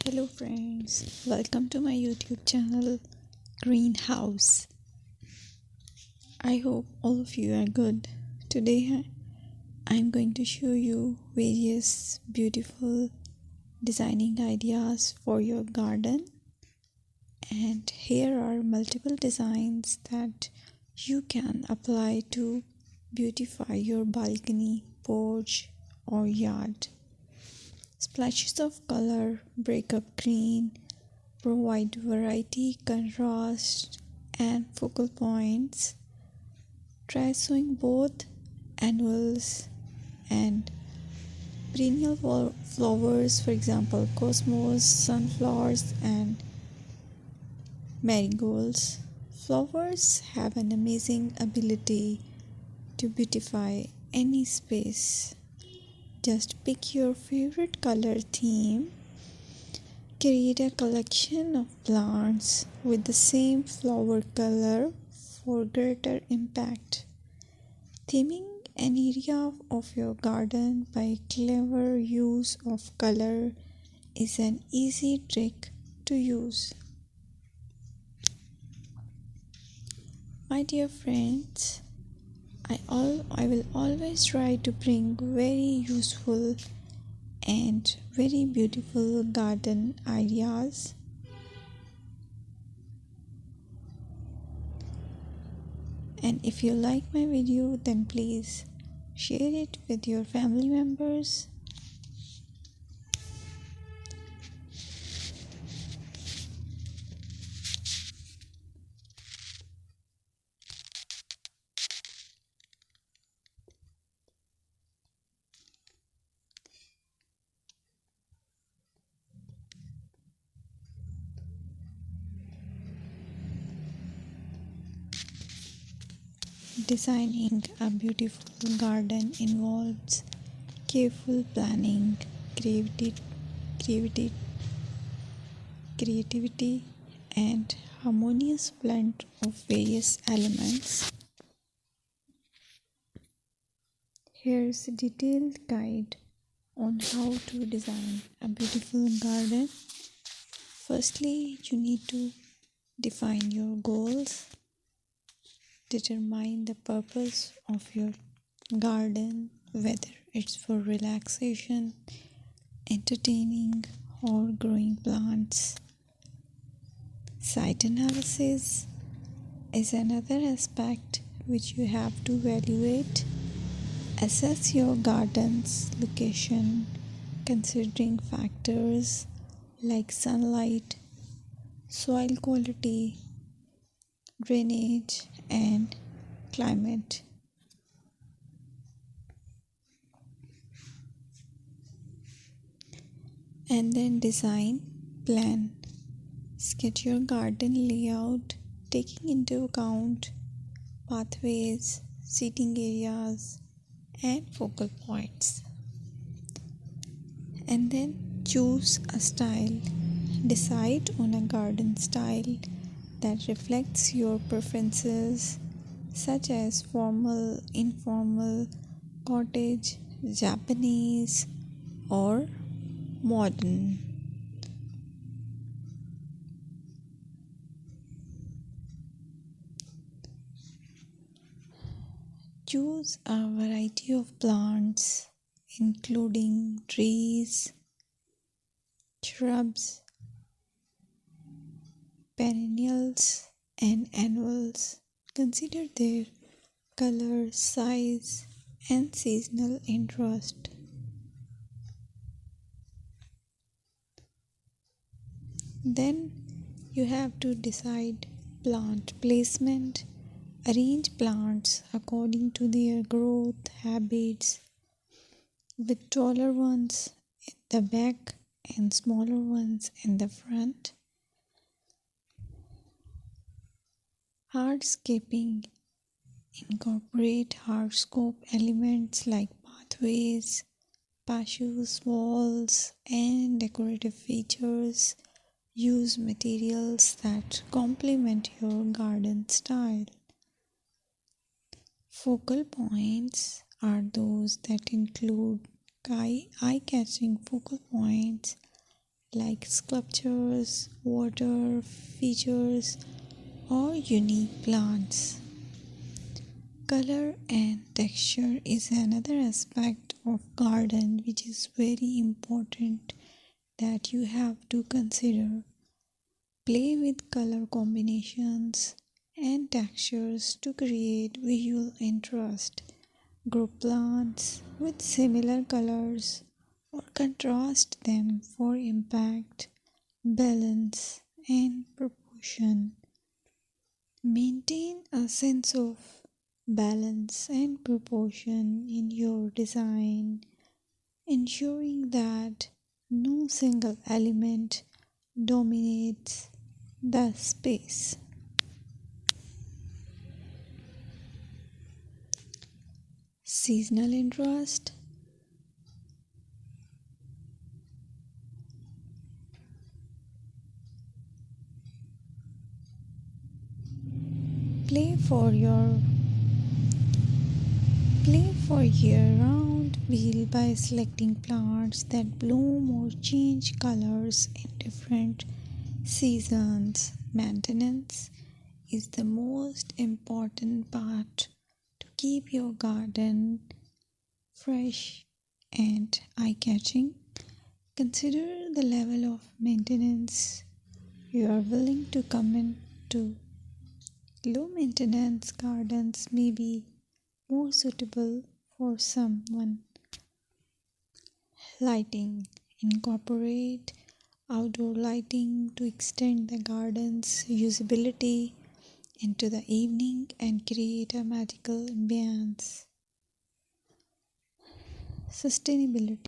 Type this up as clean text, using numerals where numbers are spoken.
Hello friends, welcome to my YouTube channel Greenhouse. I hope all of you are good. Today I'm going to show you various beautiful designing ideas for your garden, and here are multiple designs that you can apply to beautify your balcony, porch or yard. Splashes of color break up green, provide variety, contrast, and focal points. Try sowing both annuals and perennial flowers, for example, cosmos, sunflowers, and marigolds. Flowers have an amazing ability to beautify any space. Just pick your favorite color theme. Create a collection of plants with the same flower color for greater impact. Theming an area of your garden by clever use of color is an easy trick to use. My dear friends, I will always try to bring very useful and very beautiful garden ideas. And if you like my video, then please share it with your family members. Designing a beautiful garden involves careful planning, creativity, creativity, and harmonious blend of various elements. Here's a detailed guide on how to design a beautiful garden. Firstly, you need to define your goals. Determine the purpose of your garden, whether it's for relaxation, entertaining, or growing plants. Site analysis is another aspect which you have to evaluate. Assess your garden's location, considering factors like sunlight, soil quality, drainage, and climate. And then design plan. Sketch your garden layout, taking into account pathways, seating areas, and focal points. And then choose a style. Decide on a garden style that reflects your preferences, such as formal, informal, cottage, Japanese, or modern. Choose a variety of plants, including trees, shrubs, perennials, and annuals. Consider their color, size, and seasonal interest. Then you have to decide plant placement. Arrange plants according to their growth habits, with taller ones in the back and smaller ones in the front. Hardscaping. Incorporate hardscape elements like pathways, patios, walls, and decorative features. Use materials that complement your garden style. Focal points are those that include eye-catching focal points like sculptures, water features, or unique plants. Color and texture is another aspect of garden which is very important that you have to consider. Play with color combinations and textures to create visual interest. Group plants with similar colors or contrast them for impact, balance, and proportion. Maintain a sense of balance and proportion in your design, ensuring that no single element dominates the space. Seasonal interest. Play for your Play for year-round wheel by selecting plants that bloom or change colors in different seasons. Maintenance is the most important part to keep your garden fresh and eye-catching. Consider the level of maintenance you are willing to commit to. Low maintenance gardens may be more suitable for someone. Lighting. Incorporate outdoor lighting to extend the garden's usability into the evening and create a magical ambience. Sustainability.